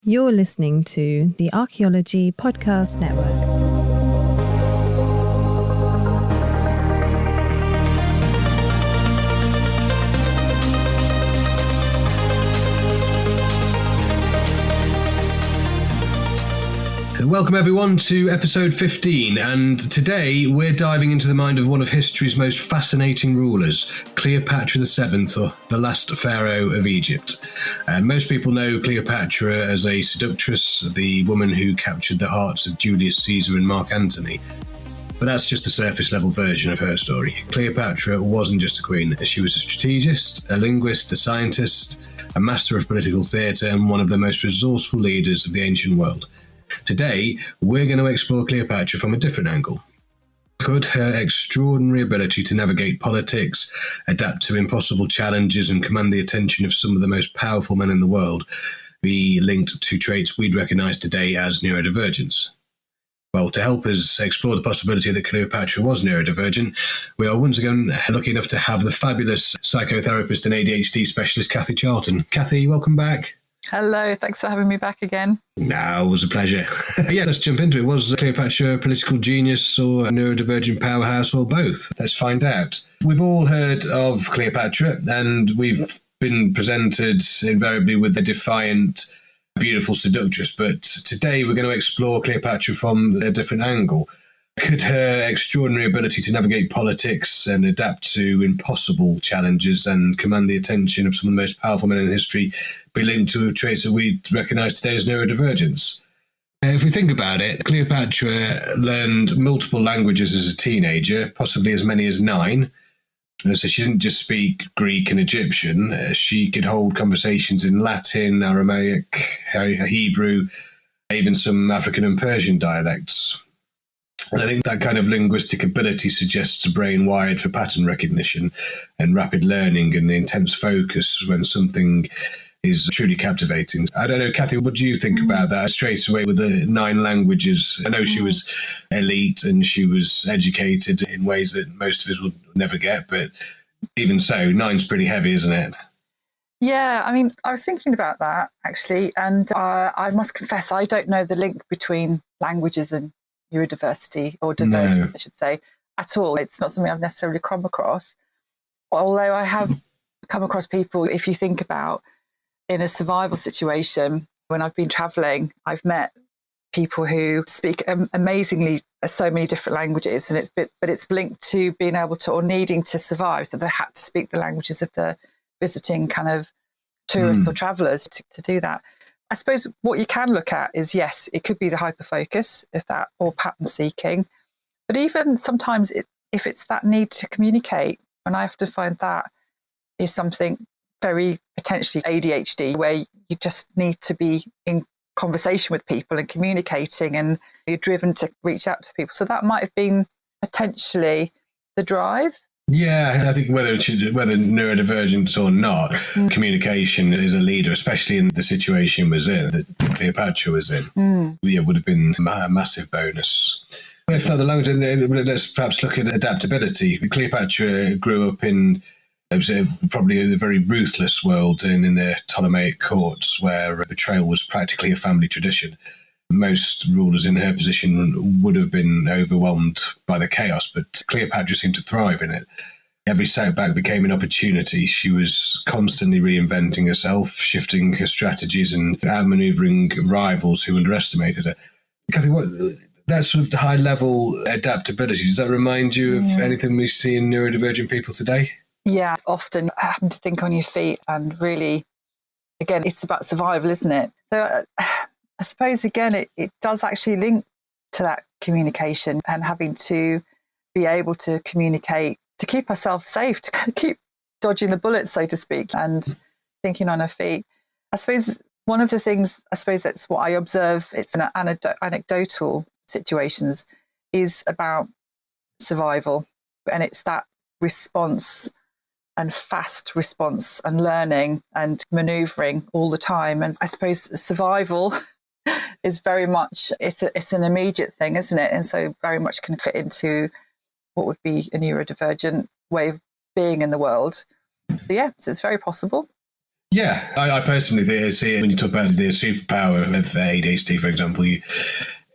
You're listening to the Archaeology Podcast Network. Welcome everyone to episode 15, and today we're diving into the mind of one of history's most fascinating rulers, Cleopatra VII, or the last pharaoh of Egypt. Most people know Cleopatra as a seductress, the woman who captured the hearts of Julius Caesar and Mark Antony. But that's just the surface level version of her story. Cleopatra wasn't just a queen, she was a strategist, a linguist, a scientist, a master of political theatre, and one of the most resourceful leaders of the ancient world. Today, we're going to explore Cleopatra from a different angle. Could her extraordinary ability to navigate politics, adapt to impossible challenges, and command the attention of some of the most powerful men in the world be linked to traits we'd recognise today as neurodivergence? Well, to help us explore the possibility that Cleopatra was neurodivergent, we are once again lucky enough to have the fabulous psychotherapist and ADHD specialist, Kathy Charlton. Kathy, welcome back. Hello, thanks for having me back again. No, it was a pleasure. Yeah, let's jump into it. Was Cleopatra a political genius or a neurodivergent powerhouse, or both? Let's find out. We've all heard of Cleopatra, and we've been presented invariably with a defiant, beautiful seductress, but today we're going to explore Cleopatra from a different angle. Could her extraordinary ability to navigate politics and adapt to impossible challenges and command the attention of some of the most powerful men in history be linked to traits that we recognise today as neurodivergence? If we think about it, Cleopatra learned multiple languages as a teenager, possibly as many as 9. So she didn't just speak Greek and Egyptian. She could hold conversations in Latin, Aramaic, Hebrew, even some African and Persian dialects. And I think that kind of linguistic ability suggests a brain wired for pattern recognition and rapid learning and intense focus when something is truly captivating. I don't know, Kathy, what do you think about that straight away with the 9 languages? I know she was elite and she was educated in ways that most of us would never get, but even so, 9's pretty heavy, isn't it? Yeah, I mean, I was thinking about that actually, and I must confess, I don't know the link between languages and neurodiversity, or divergence, I should say, at all. It's not something I've necessarily come across. Although I have come across people, if you think about in a survival situation, when I've been traveling, I've met people who speak amazingly so many different languages, and it's linked to being able to, or needing to survive. So they had to speak the languages of the visiting kind of tourists or travelers to do that. I suppose what you can look at is, yes, it could be the hyperfocus, if that, or pattern seeking. But even sometimes if it's that need to communicate, and I often find that is something very potentially ADHD, where you just need to be in conversation with people and communicating, and you're driven to reach out to people. So that might have been potentially the drive. Yeah, I think whether neurodivergent or not, communication is a leader, especially in the situation that Cleopatra was in. Yeah, would have been a massive bonus. If not the language, let's perhaps look at adaptability. Cleopatra grew up in probably a very ruthless world in the Ptolemaic courts, where betrayal was practically a family tradition. Most rulers in her position would have been overwhelmed by the chaos, but Cleopatra seemed to thrive in it. Every setback became an opportunity. She was constantly reinventing herself, shifting her strategies, and outmaneuvering rivals who underestimated her. Kathy, that sort of high-level adaptability, does that remind you of anything we see in neurodivergent people today? Yeah, often having to think on your feet, and really, again, it's about survival, isn't it? So I suppose, again, it does actually link to that communication and having to be able to communicate, to keep ourselves safe, to keep dodging the bullets, so to speak, and thinking on our feet. I suppose one of the things, that's what I observe, it's an anecdotal situations, is about survival. And it's that response and fast response and learning and manoeuvring all the time. And I suppose survival is very much, it's an immediate thing, isn't it? And so very much can fit into what would be a neurodivergent way of being in the world. So yeah, so it's very possible. Yeah, I personally see it when you talk about the superpower of ADHD, for example,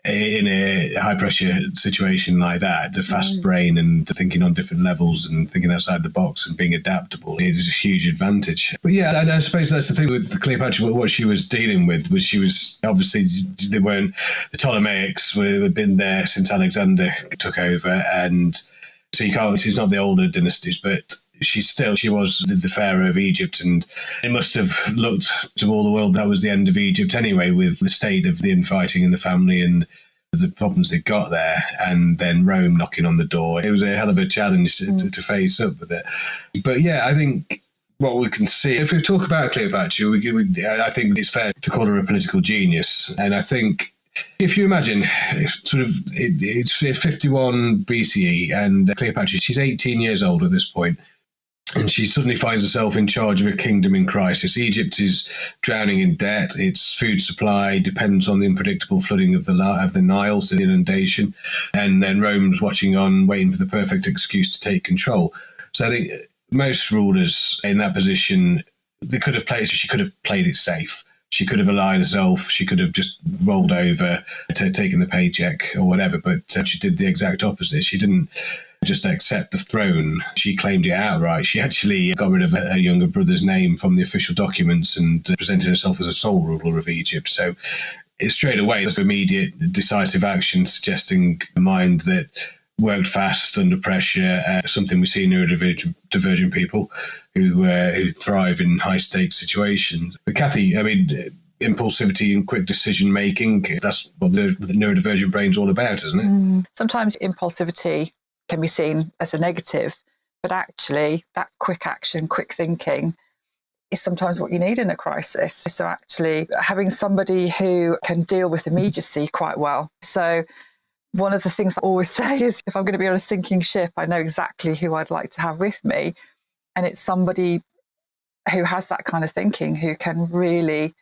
in a high pressure situation like that, the fast brain and thinking on different levels and thinking outside the box and being adaptable is a huge advantage. But yeah, I suppose that's the thing with Cleopatra. What she was dealing with was she was obviously the Ptolemaics had been there since Alexander took over, and so she's not the older dynasties, but she was the pharaoh of Egypt, and it must have looked to all the world that was the end of Egypt anyway, with the state of the infighting in the family and the problems they got there, and then Rome knocking on the door. It was a hell of a challenge to face up with it. But yeah, I think what we can see, if we talk about Cleopatra, I think it's fair to call her a political genius, and I think if you imagine, it's 51 BCE, and Cleopatra, she's 18 years old at this point, and she suddenly finds herself in charge of a kingdom in crisis. Egypt is drowning in debt. Its food supply depends on the unpredictable flooding of the Nile, so the inundation, and then Rome's watching on, waiting for the perfect excuse to take control. So I think most rulers in that position, she could have played it safe. She could have aligned herself. She could have just rolled over, taken the paycheck or whatever. But she did the exact opposite. She didn't just accept the throne. She claimed it outright. She actually got rid of her younger brother's name from the official documents and presented herself as a sole ruler of Egypt. So it's straight away this immediate, decisive action, suggesting a mind that worked fast under pressure, something we see in neurodivergent people who thrive in high-stakes situations. But Kathy, I mean, impulsivity and quick decision-making, that's what the neurodivergent brain's all about, isn't it? Sometimes impulsivity can be seen as a negative, but actually that quick action, quick thinking is sometimes what you need in a crisis. So actually having somebody who can deal with immediacy quite well. So one of the things I always say is if I'm going to be on a sinking ship, I know exactly who I'd like to have with me. And it's somebody who has that kind of thinking, who can really,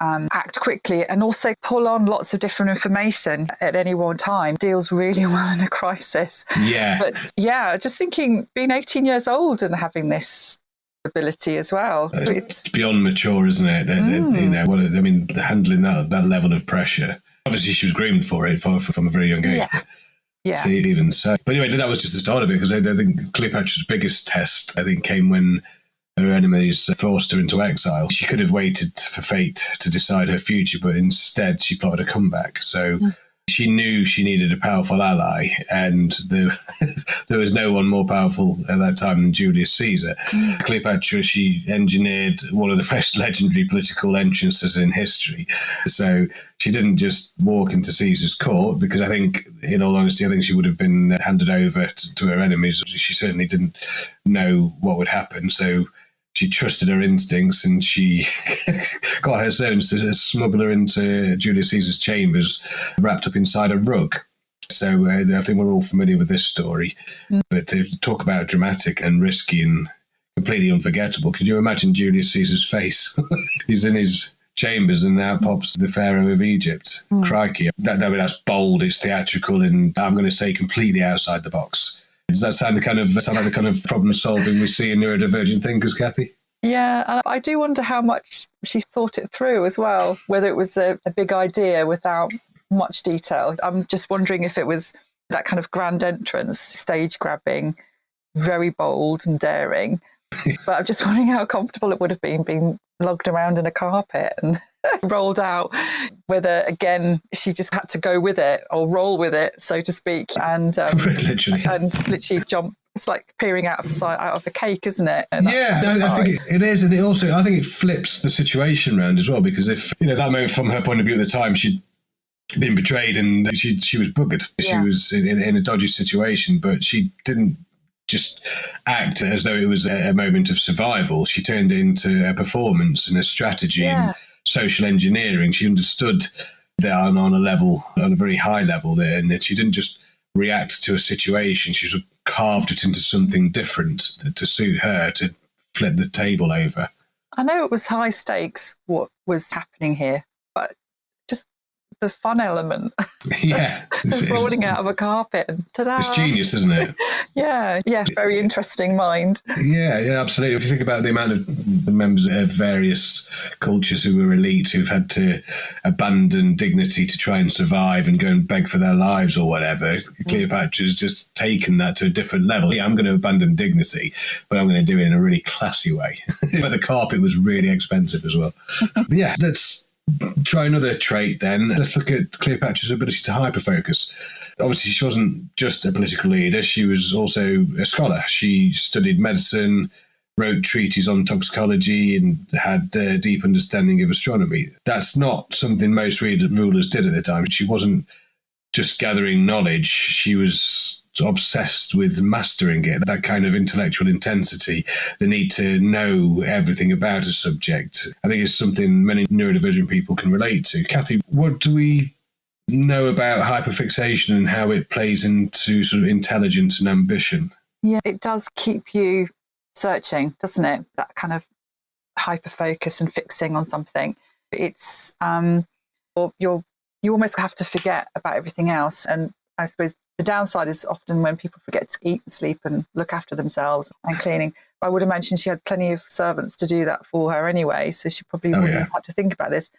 act quickly and also pull on lots of different information at any one time, deals really well in a crisis. Yeah. But yeah, just thinking being 18 years old and having this ability as well. It's beyond mature, isn't it? Handling that level of pressure. Obviously, she was groomed for it from a very young age. Yeah. So even so. But anyway, that was just the start of it, because I think Cleopatra's biggest test, came when her enemies forced her into exile. She could have waited for fate to decide her future, but instead she plotted a comeback. So she knew she needed a powerful ally, and there was no one more powerful at that time than Julius Caesar. Cleopatra, she engineered one of the most legendary political entrances in history. So she didn't just walk into Caesar's court, because I think, in all honesty, she would have been handed over to her enemies. She certainly didn't know what would happen. So she trusted her instincts, and she got her servants to smuggle her into Julius Caesar's chambers, wrapped up inside a rug. So I think we're all familiar with this story. But to talk about dramatic and risky and completely unforgettable, could you imagine Julius Caesar's face? He's in his chambers, and now pops the Pharaoh of Egypt. Crikey. That's bold, it's theatrical, and I'm going to say completely outside the box. Does that sound like the kind of problem solving we see in neurodivergent thinkers, Kathy? Yeah, and I do wonder how much she thought it through as well, whether it was a big idea without much detail. I'm just wondering if it was that kind of grand entrance, stage grabbing, very bold and daring. But I'm just wondering how comfortable it would have been being lugged around in a carpet and rolled out, whether, again, she just had to go with it or roll with it, so to speak, and literally jump. It's like peering out of a cake, isn't it? And I think it is, and I think it flips the situation around as well, because if that moment from her point of view at the time, she'd been betrayed and she was buggered. She was in a dodgy situation, but she didn't just act as though it was a moment of survival. She turned it into a performance and a strategy and social engineering. She understood that on a very high level there, and that she didn't just react to a situation. She sort of carved it into something different to suit her, to flip the table over. I know it was high stakes what was happening here, but just the fun element. Yeah. Rolling out of a carpet and ta-da. It's genius, isn't it? Yeah, very interesting mind. Yeah, absolutely. If you think about the amount of members of various cultures who were elite, who've had to abandon dignity to try and survive and go and beg for their lives or whatever, Cleopatra's just taken that to a different level. Yeah, I'm going to abandon dignity, but I'm going to do it in a really classy way. But the carpet was really expensive as well. But yeah, let's try another trait then. Let's look at Cleopatra's ability to hyperfocus. Obviously, she wasn't just a political leader. She was also a scholar. She studied medicine, wrote treatises on toxicology, and had a deep understanding of astronomy. That's not something most rulers did at the time. She wasn't just gathering knowledge. She was obsessed with mastering it, that kind of intellectual intensity, the need to know everything about a subject. I think it's something many neurodivergent people can relate to. Kathy, what do we know about hyperfixation and how it plays into sort of intelligence and ambition? Yeah, it does keep you searching, doesn't it? That kind of hyperfocus and fixing on something. It's you almost have to forget about everything else. And I suppose the downside is often when people forget to eat and sleep and look after themselves and cleaning. I would imagine she had plenty of servants to do that for her anyway, so she probably wouldn't have had to think about this.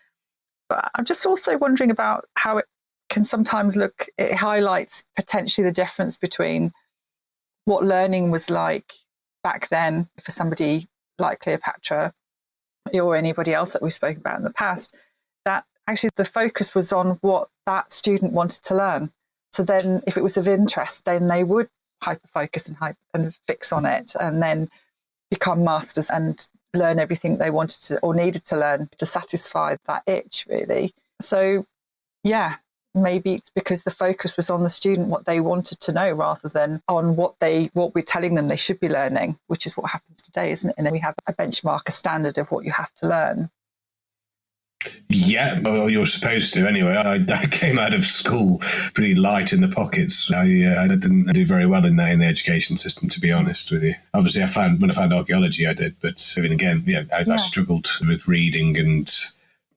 But I'm just also wondering about how it can sometimes it highlights potentially the difference between what learning was like back then for somebody like Cleopatra or anybody else that we've spoken about in the past, that actually the focus was on what that student wanted to learn. So then if it was of interest, then they would hyper-focus and fix on it and then become masters and learn everything they wanted to or needed to learn to satisfy that itch, really. So, yeah, maybe it's because the focus was on the student, what they wanted to know, rather than on what we're telling them they should be learning, which is what happens today, isn't it? And then we have a benchmark, a standard of what you have to learn. Yeah, well, you're supposed to anyway. I came out of school pretty light in the pockets. I didn't do very well in the education system, to be honest with you. Obviously, when I found archaeology, I did. But even again, I struggled with reading and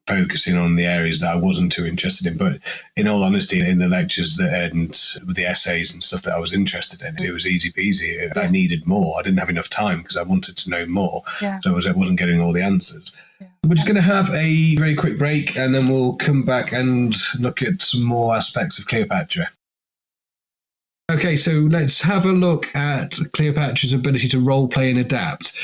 focusing on the areas that I wasn't too interested in. But in all honesty, in the lectures and with the essays and stuff that I was interested in, it was easy peasy. I needed more. I didn't have enough time because I wanted to know more. Yeah. So I wasn't getting all the answers. Yeah. We're just going to have a very quick break and then we'll come back and look at some more aspects of Cleopatra. Okay, so let's have a look at Cleopatra's ability to role play and adapt.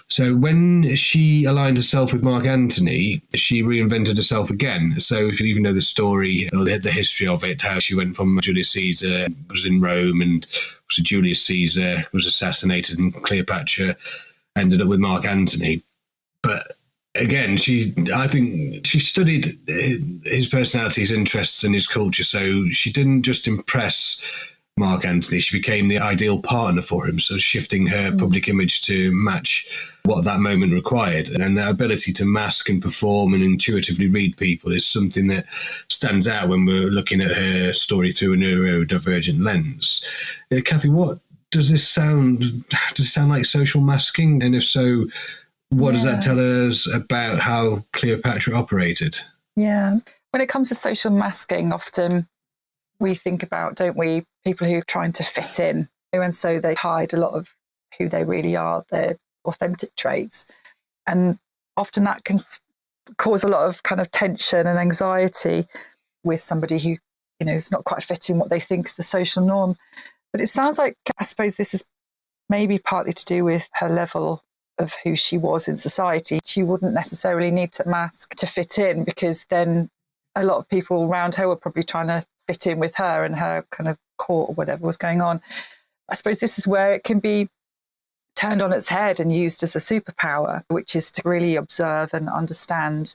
So when she aligned herself with Mark Antony, she reinvented herself again. So if you even know the story, or the history of it, how she went from Julius Caesar, was in Rome, and Julius Caesar was assassinated, and Cleopatra ended up with Mark Antony. But again, I think she studied his personality, his interests, and his culture. So she didn't just impress Mark Antony, she became the ideal partner for him, so shifting her public image to match what that moment required. And the ability to mask and perform and intuitively read people is something that stands out when we're looking at her story through a neurodivergent lens. Kathy, what does this sound? Does it sound like social masking? And if so, what does that tell us about how Cleopatra operated? Yeah. When it comes to social masking, often we think about, don't we, people who are trying to fit in. And so they hide a lot of who they really are, their authentic traits. And often that can cause a lot of kind of tension and anxiety with somebody who, is not quite fitting what they think is the social norm. But it sounds like, I suppose this is maybe partly to do with her level of who she was in society. She wouldn't necessarily need to mask to fit in, because then a lot of people around her were probably trying to fit in with her and her kind of court or whatever was going on. I suppose this is where it can be turned on its head and used as a superpower, which is to really observe and understand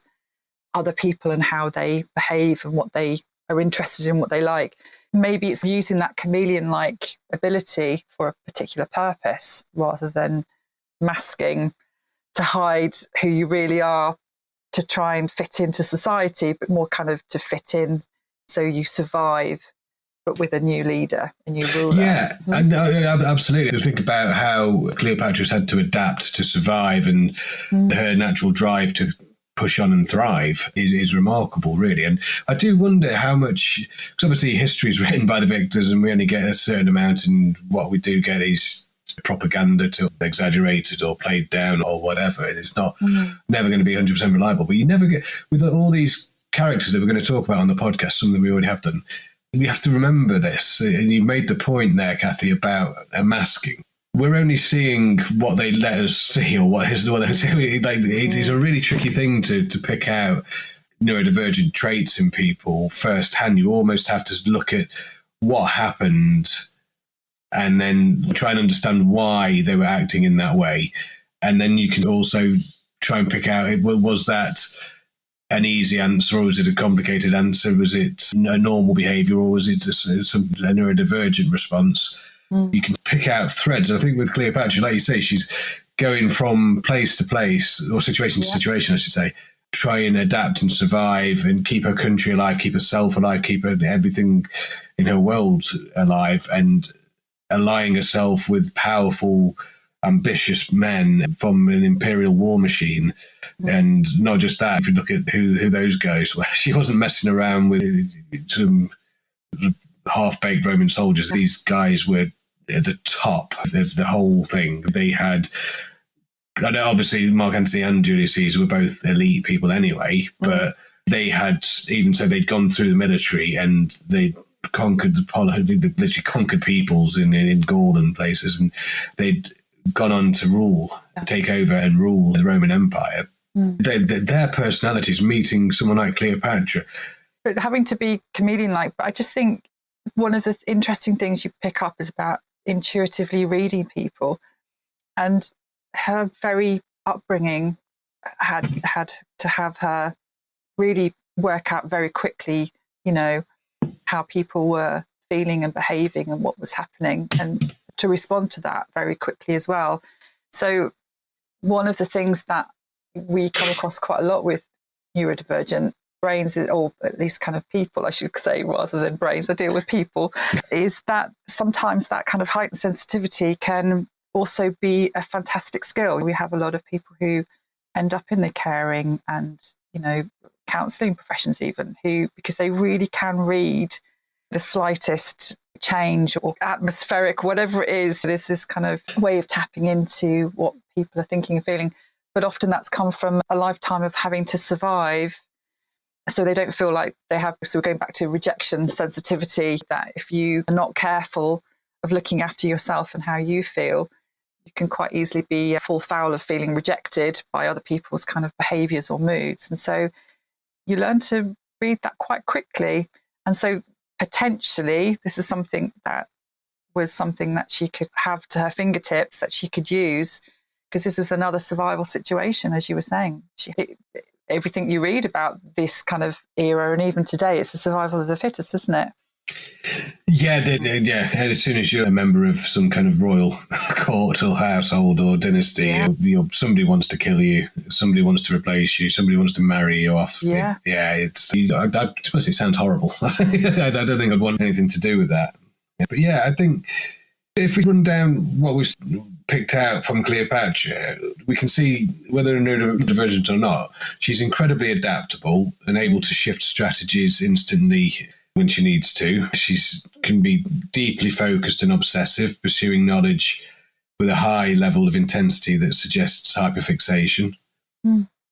other people and how they behave and what they are interested in, what they like. Maybe it's using that chameleon-like ability for a particular purpose rather than masking to hide who you really are, to try and fit into society, but more kind of to fit in so you survive, but with a new leader, a new ruler. Yeah, and absolutely. To think about how Cleopatra's had to adapt to survive, and her natural drive to push on and thrive is remarkable, really. And I do wonder how much, because obviously history is written by the victors and we only get a certain amount, and what we do get is propaganda to exaggerated or played down or whatever. It's not never going to be 100% reliable, but you never get, with all these characters that we're going to talk about on the podcast, some that we already have done, we have to remember this. And you made the point there, Kathy, about masking. We're only seeing what they let us see, or what they see. Like, it's a really tricky thing to pick out neurodivergent traits in people firsthand. You almost have to look at what happened and then try and understand why they were acting in that way. And then you can also try and pick out, was that an easy answer, or was it a complicated answer? Was it a normal behaviour, or was it a neurodivergent response? You can pick out threads. I think with Cleopatra, like you say, she's going from place to place, or situation to situation, I should say, try and adapt and survive and keep her country alive, keep herself alive, keep everything in her world alive, and allying herself with powerful, ambitious men from an imperial war machine. And not just that, if you look at who those guys were, she wasn't messing around with some half-baked Roman soldiers. These guys were at the top of the whole thing. They had, I know obviously Mark Antony and Julius Caesar were both elite people anyway, but they had, even so, they'd gone through the military and they'd conquered literally conquered peoples in Gaul and places, and they'd gone on to take over and rule the Roman Empire. Their personalities, meeting someone like Cleopatra. But having to be chameleon-like, but I just think one of the interesting things you pick up is about intuitively reading people, and her very upbringing had to have her really work out very quickly, how people were feeling and behaving and what was happening, and to respond to that very quickly as well. So one of the things that we come across quite a lot with neurodivergent brains, or at least kind of people, I should say, rather than brains, I deal with people, is that sometimes that kind of heightened sensitivity can also be a fantastic skill. We have a lot of people who end up in the caring and, counselling professions even, who, because they really can read the slightest change or atmospheric, whatever it is, there's this kind of way of tapping into what people are thinking and feeling. But often that's come from a lifetime of having to survive, so they don't feel like they have. So we're going back to rejection sensitivity, that if you are not careful of looking after yourself and how you feel, you can quite easily be full foul of feeling rejected by other people's kind of behaviours or moods. And so you learn to read that quite quickly. And so potentially this is something that she could have to her fingertips, that she could use, because this was another survival situation, as you were saying. Everything you read about this kind of era, and even today, it's the survival of the fittest, isn't it? Yeah. As soon as you're a member of some kind of royal court or household or dynasty, somebody wants to kill you, somebody wants to replace you, somebody wants to marry you off. Yeah. It sounds horrible. I don't think I'd want anything to do with that. But yeah, I think if we run down what we've picked out from Cleopatra, we can see, whether neurodivergent or not, she's incredibly adaptable and able to shift strategies instantly when she needs to. She can be deeply focused and obsessive, pursuing knowledge with a high level of intensity that suggests hyperfixation.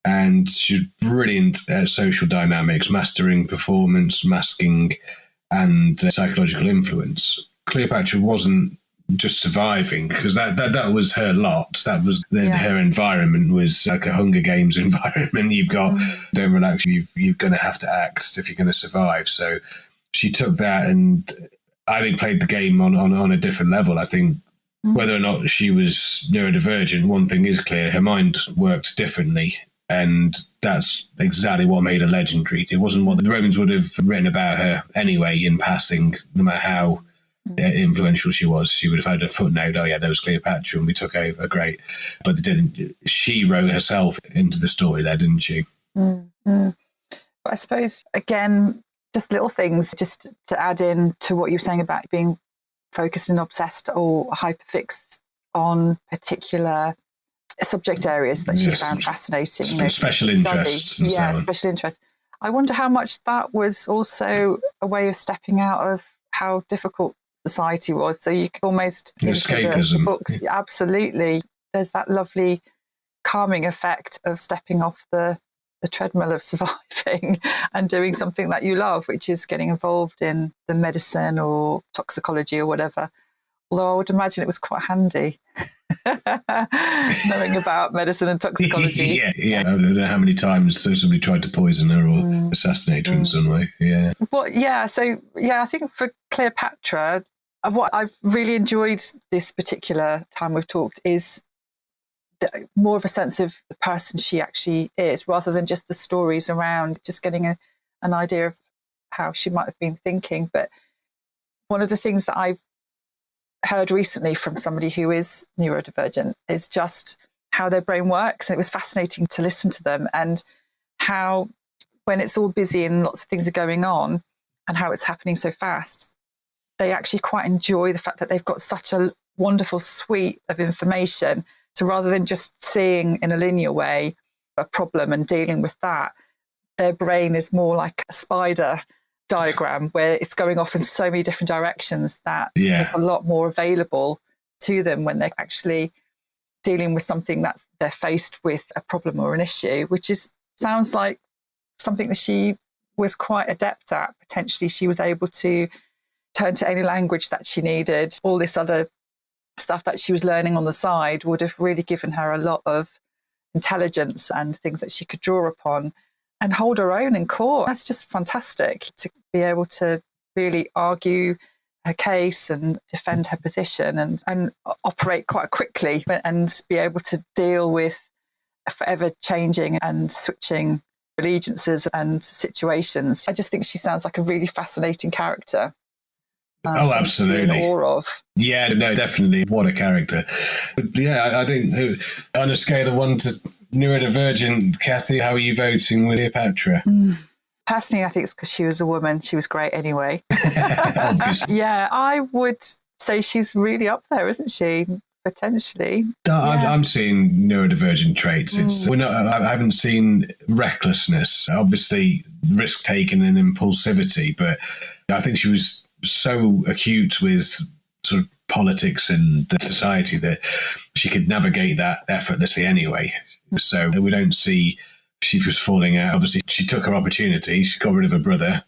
And she's brilliant at social dynamics, mastering performance, masking, and psychological influence. Cleopatra wasn't just surviving, because that was her lot. That was her environment was like a Hunger Games environment. You've got, don't relax, you're going to have to act if you're going to survive. So she took that and I think played the game on a different level. I think whether or not she was neurodivergent, one thing is clear, her mind worked differently. And that's exactly what made her legendary. It wasn't what the Romans would have written about her anyway in passing, no matter how influential she was. She would have had a footnote, oh yeah, there was Cleopatra and we took over, great. But they didn't. She wrote herself into the story there, didn't she? But I suppose, again, just little things, just to add in to what you were saying about being focused and obsessed or hyperfixed on particular subject areas that she found fascinating. Special interests. Yeah, special interests. I wonder how much that was also a way of stepping out of how difficult society was. So you could almost escapism. The books, absolutely. There's that lovely calming effect of stepping off the treadmill of surviving and doing something that you love, which is getting involved in the medicine or toxicology or whatever. Although I would imagine it was quite handy knowing about medicine and toxicology. yeah. I don't know how many times somebody tried to poison her or assassinate her in some way. Yeah. Well, yeah. So, I think for Cleopatra, what I've really enjoyed this particular time we've talked is more of a sense of the person she actually is, rather than just the stories around, just getting an idea of how she might have been thinking. But one of the things that I've heard recently from somebody who is neurodivergent is just how their brain works. And it was fascinating to listen to them, and how when it's all busy and lots of things are going on and how it's happening so fast, they actually quite enjoy the fact that they've got such a wonderful suite of information. So rather than just seeing in a linear way a problem and dealing with that, their brain is more like a spider diagram where it's going off in so many different directions that there's a lot more available to them when they're actually dealing with something that they're faced with, a problem or an issue, which sounds like something that she was quite adept at. Potentially she was able to turn to any language that she needed. All this other stuff that she was learning on the side would have really given her a lot of intelligence and things that she could draw upon and hold her own in court. That's just fantastic, to be able to really argue her case and defend her position and operate quite quickly and be able to deal with forever changing and switching allegiances and situations. I just think she sounds like a really fascinating character. Absolutely. In awe of. Yeah, no, definitely. What a character. But yeah, I think on a scale of 1 to neurodivergent, Kathy, how are you voting with Cleopatra? Personally, I think it's because she was a woman. She was great anyway. Obviously. Yeah, I would say she's really up there, isn't she? Potentially. I'm seeing neurodivergent traits. I haven't seen recklessness, obviously risk taking and impulsivity, but I think she was so acute with sort of politics and society that she could navigate that effortlessly anyway. So we don't see she was falling out. Obviously, she took her opportunity. She got rid of her brother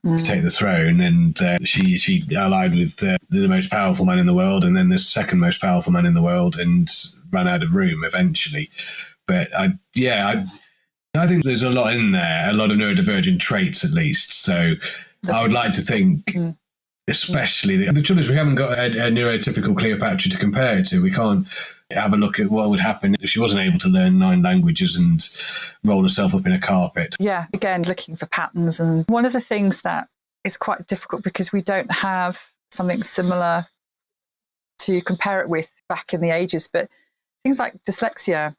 to take the throne, and she allied with the most powerful man in the world, and then the second most powerful man in the world, and ran out of room eventually. But I think there's a lot in there, a lot of neurodivergent traits at least. So I would like to think. Especially the trouble is we haven't got a neurotypical Cleopatra to compare it to. We can't have a look at what would happen if she wasn't able to learn 9 languages and roll herself up in a carpet. Yeah, again, looking for patterns. And one of the things that is quite difficult because we don't have something similar to compare it with back in the ages, but things like dyslexia,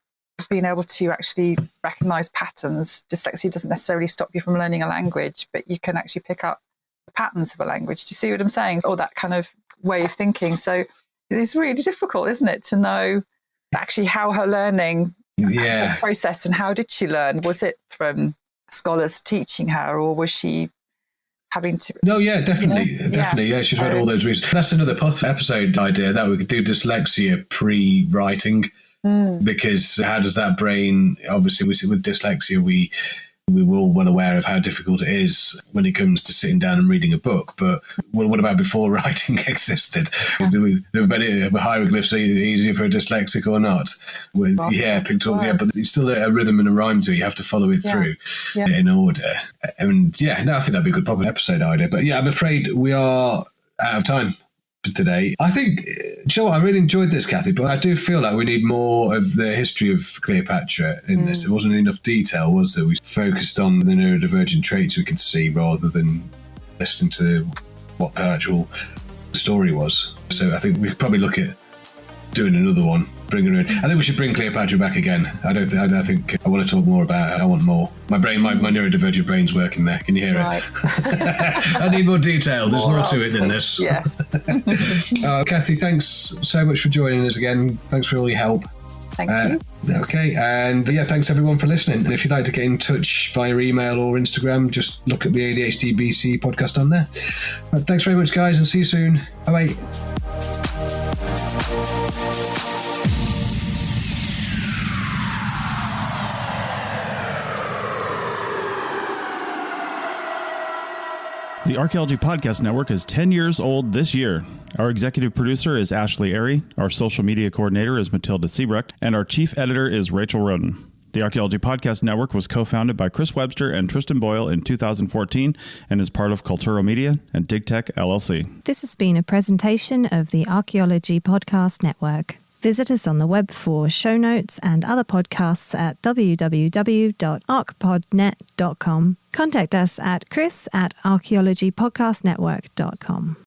being able to actually recognise patterns. Dyslexia doesn't necessarily stop you from learning a language, but you can actually pick up the patterns of a language. Do you see what I'm saying? Or that kind of way of thinking. So it's really difficult, isn't it, to know actually how her learning process and how did she learn? Was it from scholars teaching her, or was she having to... No, yeah, definitely. Yeah, she's read all those reasons. That's another episode idea that we could do dyslexia pre-writing, because how does that brain, obviously with dyslexia, we're all well aware of how difficult it is when it comes to sitting down and reading a book. But what about before writing existed? Were hieroglyphs easier for a dyslexic or not? But it's still a rhythm and a rhyme to it. You have to follow it through in order. And I think that'd be a good proper episode idea. But I'm afraid we are out of time for today. I think, I really enjoyed this, Kathy, but I do feel like we need more of the history of Cleopatra in this. There wasn't enough detail, was there? We focused on the neurodivergent traits we could see rather than listening to what her actual story was. So I think we could probably look at doing another one, bringing her in. I think we should bring Cleopatra back again. I think I want to talk more about it. I want more. My neurodivergent brain's working there. Can you hear it? I need more detail. There's more to it than this. Yes. Kathy, thanks so much for joining us again. Thanks for all your help. Thank you. Okay, and thanks everyone for listening. And if you'd like to get in touch via email or Instagram, just look at the ADHD BC podcast on there. But thanks very much, guys, and see you soon. Bye-bye. The Archaeology Podcast Network is 10 years old this year. Our executive producer is Ashley Airy, our social media coordinator is Matilda Siebrecht, and our chief editor is Rachel Roden. The Archaeology Podcast Network was co-founded by Chris Webster and Tristan Boyle in 2014 and is part of Cultura Media and DigTech LLC. This has been a presentation of the Archaeology Podcast Network. Visit us on the web for show notes and other podcasts at www.archpodnet.com. Contact us at chris@archaeologypodcastnetwork.com.